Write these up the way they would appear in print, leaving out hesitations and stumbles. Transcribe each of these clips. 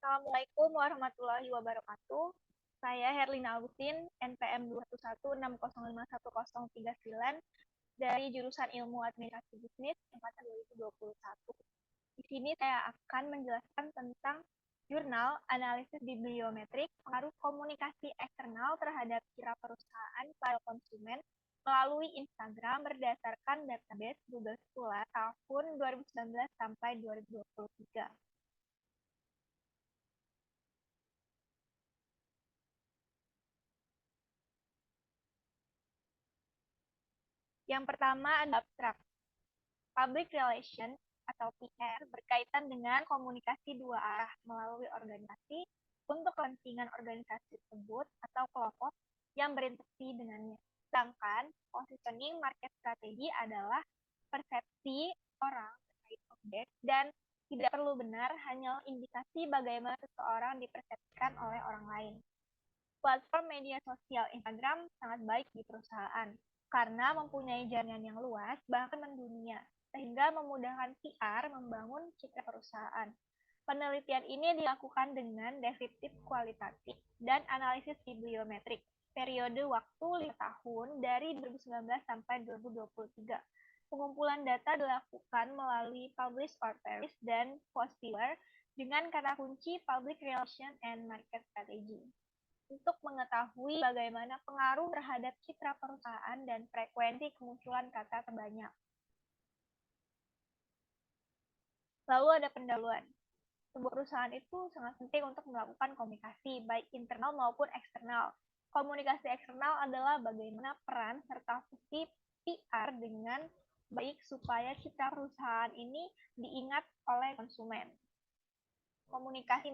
Assalamualaikum warahmatullahi wabarakatuh. Saya Herlina Agustin, NPM 211605139 dari jurusan Ilmu Administrasi Bisnis angkatan 2021. Di sini saya akan menjelaskan tentang jurnal analisis bibliometrik pengaruh komunikasi eksternal terhadap citra perusahaan pada konsumen melalui Instagram berdasarkan database Google Scholar tahun 2019 sampai 2023. Yang pertama ada abstrak. Public Relation atau PR berkaitan dengan komunikasi dua arah melalui organisasi untuk kepentingan organisasi tersebut atau kelompok yang berinteraksi dengannya. Sedangkan positioning market strategy adalah persepsi orang terkait objek dan tidak perlu benar, hanya indikasi bagaimana seseorang dipersepsikan oleh orang lain. Platform media sosial Instagram sangat baik di perusahaan karena mempunyai jaringan yang luas bahkan mendunia, sehingga memudahkan PR membangun citra perusahaan. Penelitian ini dilakukan dengan deskriptif kualitatif dan analisis bibliometrik periode waktu 5 tahun dari 2019 sampai 2023. Pengumpulan data dilakukan melalui Publish or Perish dan Post Viewer dengan kata kunci Public Relation and Market Strategy untuk mengetahui bagaimana pengaruh terhadap citra perusahaan dan frekuensi kemunculan kata terbanyak. Lalu ada pendahuluan. Sebuah perusahaan itu sangat penting untuk melakukan komunikasi, baik internal maupun eksternal. Komunikasi eksternal adalah bagaimana peran serta fungsi PR dengan baik supaya citra perusahaan ini diingat oleh konsumen. Komunikasi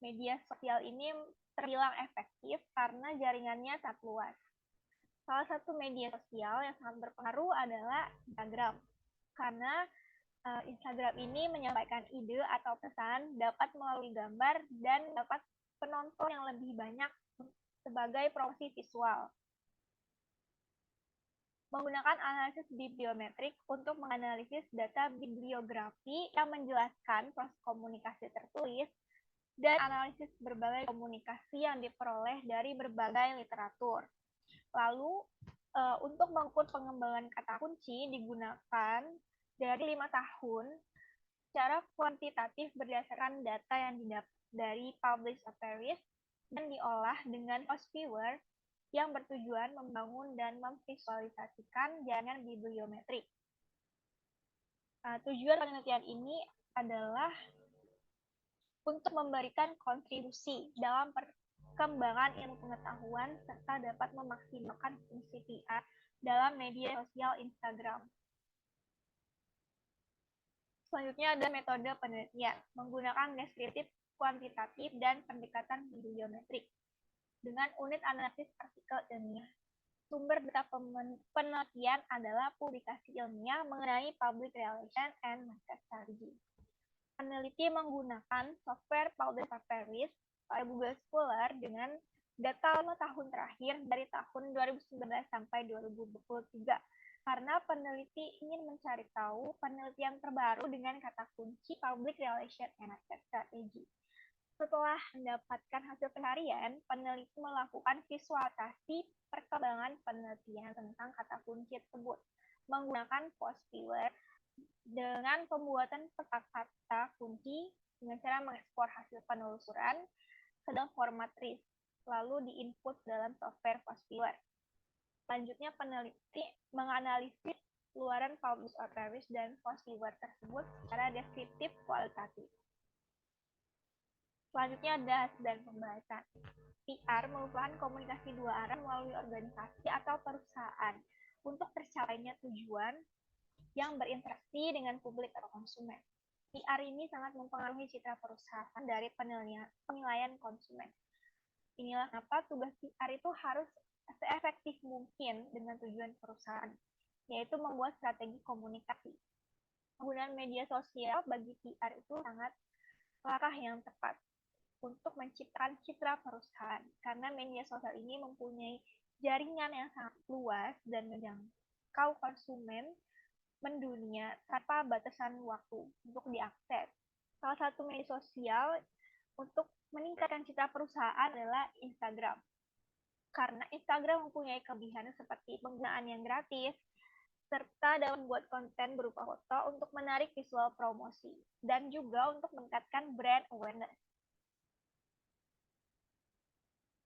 media sosial ini terbilang efektif karena jaringannya sangat luas. Salah satu media sosial yang sangat berpengaruh adalah Instagram, karena Instagram ini menyampaikan ide atau pesan dapat melalui gambar dan dapat penonton yang lebih banyak sebagai promosi visual. Menggunakan analisis bibliometrik untuk menganalisis data bibliografi yang menjelaskan proses komunikasi tertulis dan analisis berbagai komunikasi yang diperoleh dari berbagai literatur. Lalu, untuk mengukur pengembangan kata kunci digunakan dari 5 tahun secara kuantitatif berdasarkan data yang didapat dari Publish or Perish dan diolah dengan Post Viewer yang bertujuan membangun dan memvisualisasikan jaringan bibliometrik. Tujuan penelitian ini adalah untuk memberikan kontribusi dalam perkembangan ilmu pengetahuan serta dapat memaksimalkan fungsi PR dalam media sosial Instagram. Selanjutnya ada metode penelitian menggunakan deskriptif kuantitatif dan pendekatan bibliometrik dengan unit analisis artikel ilmiah. Sumber data penelitian adalah publikasi ilmiah mengenai public relation and market strategy. Peneliti menggunakan software Publish or Perish pada Google Scholar dengan data 5 tahun terakhir dari tahun 2019 sampai 2023 karena peneliti ingin mencari tahu penelitian terbaru dengan kata kunci Public Relation and Market Strategy. Setelah mendapatkan hasil pencarian, peneliti melakukan visualisasi perkembangan penelitian tentang kata kunci tersebut menggunakan Post Viewer dengan pembuatan peta kata kunci dengan cara mengekspor hasil penelusuran ke dalam format RIS, lalu diinput dalam software Post Viewer. Selanjutnya, peneliti menganalisis keluaran Publish or Perish dan Post Viewer tersebut secara deskriptif kualitatif. Selanjutnya ada hasil dan pembahasan. PR merupakan komunikasi dua arah melalui organisasi atau perusahaan untuk tercapainya tujuan yang berinteraksi dengan publik atau konsumen. PR ini sangat mempengaruhi citra perusahaan dari penilaian konsumen. Inilah kenapa tugas PR itu harus seefektif mungkin dengan tujuan perusahaan, yaitu membuat strategi komunikasi. Penggunaan media sosial bagi PR itu sangat langkah yang tepat untuk menciptakan citra perusahaan, karena media sosial ini mempunyai jaringan yang sangat luas dan menjangkau konsumen mendunia tanpa batasan waktu untuk diakses. Salah satu media sosial untuk meningkatkan citra perusahaan adalah Instagram. Karena Instagram mempunyai kelebihan seperti penggunaan yang gratis, serta dapat membuat konten berupa foto untuk menarik visual promosi, dan juga untuk meningkatkan brand awareness.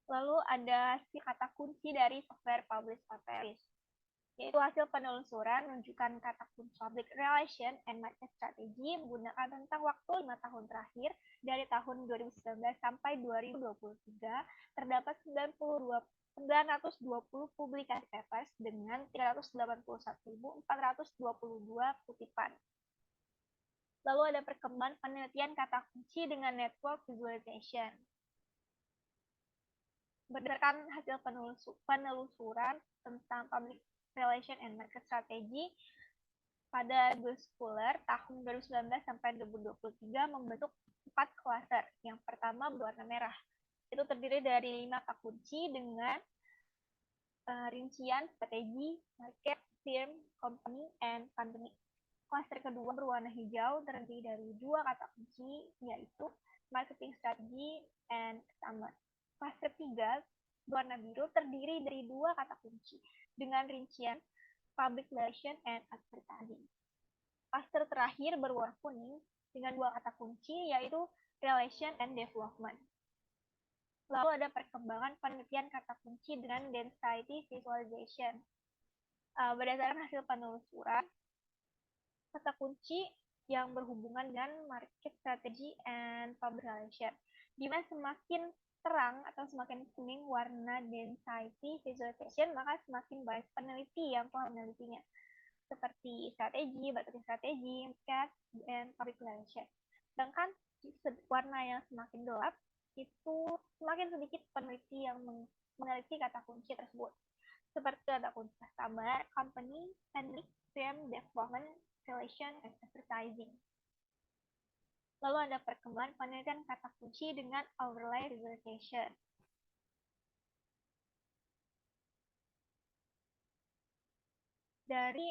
Lalu ada si kata kunci dari software Publish Paperis, yaitu hasil penelusuran menunjukkan kata kunci public relation and market strategy menggunakan rentang waktu 5 tahun terakhir dari tahun 2019 sampai 2023 terdapat 920 publikasi papers dengan 381.422 kutipan. Lalu ada perkembangan penelitian kata kunci dengan network visualization. Berdasarkan hasil penelusuran tentang public relation and market strategy pada Gus Fuller tahun 2019 sampai 2023 membentuk 4 klaster. Yang pertama berwarna merah. Itu terdiri dari 5 kata kunci dengan rincian strategi, market, firm, company, and pandemic. Klaster kedua berwarna hijau terdiri dari 2 kata kunci, yaitu marketing strategy and customer. Klaster ketiga berwarna biru terdiri dari 2 kata kunci dengan rincian public relation and advertising. Klaster terakhir berwarna kuning dengan 2 kata kunci yaitu relation and development. Lalu ada perkembangan penelitian kata kunci dengan density visualization. Berdasarkan hasil penelusuran, kata kunci yang berhubungan dengan market strategy and public relation, di mana semakin terang atau semakin kuning warna density visualization, maka semakin banyak peneliti yang telah menelitinya, seperti strategi, marketing strategi, market, dan public relation. Sedangkan warna yang semakin gelap itu semakin sedikit peneliti yang meneliti kata kunci tersebut, seperti kata kunci customer, company, pandemic, firm, development, relation, and advertising. Lalu ada perkembangan penelitian kata kunci dengan overlay visualization. Dari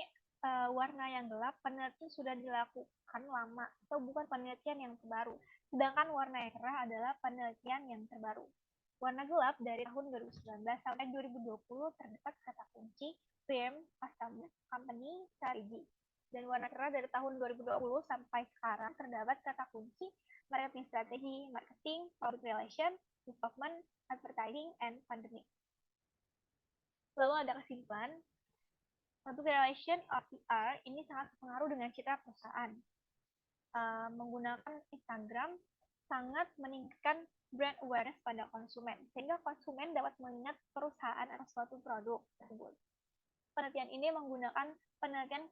warna yang gelap, penelitian sudah dilakukan lama atau bukan penelitian yang terbaru. Sedangkan warna yang cerah adalah penelitian yang terbaru. Warna gelap dari tahun 2019 sampai 2020 terdapat kata kunci firm, customer, company, strategy. Dan warna cerah dari tahun 2020 sampai sekarang terdapat kata kunci marketing strategi, marketing, public relation, development, advertising, and pandemic. Lalu ada kesimpulan, public relation or PR ini sangat berpengaruh dengan citra perusahaan. Menggunakan Instagram sangat meningkatkan brand awareness pada konsumen, sehingga konsumen dapat mengingat perusahaan atau suatu produk tersebut. Penelitian ini menggunakan penelitian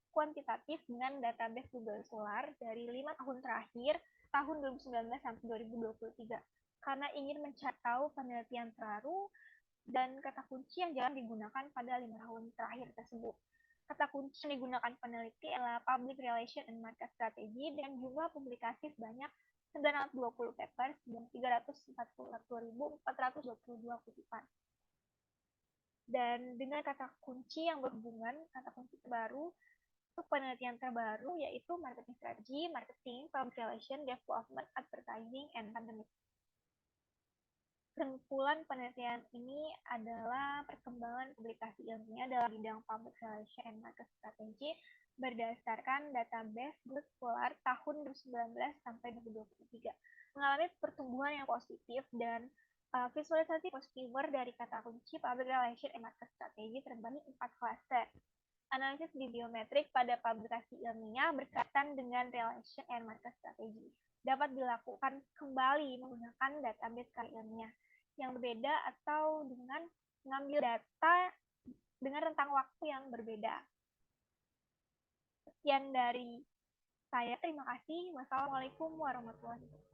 kuantitatif dengan database Google Scholar dari 5 tahun terakhir, tahun 2019 sampai 2023, karena ingin mencari tahu penelitian terbaru dan kata kunci yang jarang digunakan pada 5 tahun terakhir tersebut. Kata kunci yang digunakan peneliti adalah public relation and market strategy dengan jumlah publikasi sebanyak 920 papers dan 341.422 kutipan. Dan dengan kata kunci yang berhubungan, kata kunci terbaru, untuk penelitian terbaru yaitu marketing strategy, marketing, public relation, development, advertising, and pandemic. Kesimpulan penelitian ini adalah perkembangan publikasi ilmiah dalam bidang public relation and market strategy berdasarkan database Google Scholar tahun 2019 sampai 2023 mengalami pertumbuhan yang positif dan visualisasi positiver dari kata kunci public relation and market strategy terbagi 4 klaster. Analisis bibliometrik pada publikasi ilmiah berkaitan dengan relation and market strategy dapat dilakukan kembali menggunakan database karya ilmiah yang berbeda atau dengan mengambil data dengan rentang waktu yang berbeda. Sekian dari saya, terima kasih. Wassalamualaikum warahmatullahi wabarakatuh.